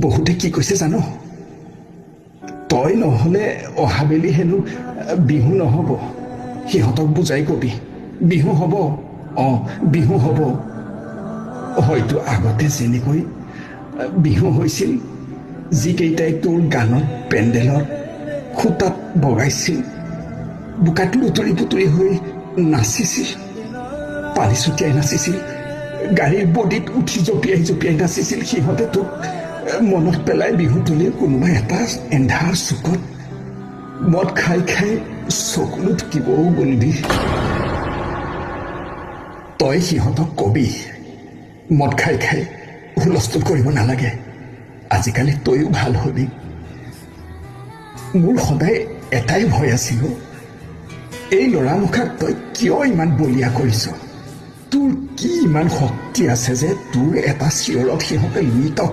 বহুতে কি কৈছে জানো তই নহলে অহাবেলি হেনো বিহু নহব সিহঁতক বুজাই কবি বিহু হব বিহু হব হয়তো আগতে যেনেকৈ বিহু হৈছিল যিকেইটাই তোৰ গানত পেণ্ডেলত খুটাত বগাইছিল বোকাত লুতুৰি পুতুৰি হৈ নাচিছিল পানী ছটিয়াই নাচিছিল গাড়ীৰ বডিত উঠি জঁপিয়াই জঁপিয়াই নাচিছিল সিহঁতে তোক মনত পেলাই বিহুটোলৈ কোনোবা এটা এন্ধাৰ চুকত মদ খাই খাই চকুলো থাকিবও গ'লবি তই সিহঁতক কবি মদ খাই খাই হুলস্থুল কৰিব নালাগে আজিকালি তইও ভাল হবি মোৰ সদায় এটাই ভয় আছিল এই ল'ৰামুখাক তই কিয় ইমান বলিয়া কৰিছ তোৰ কি ইমান শক্তি আছে যে তোৰ এটা চিঞৰত সিহঁতে লুই তক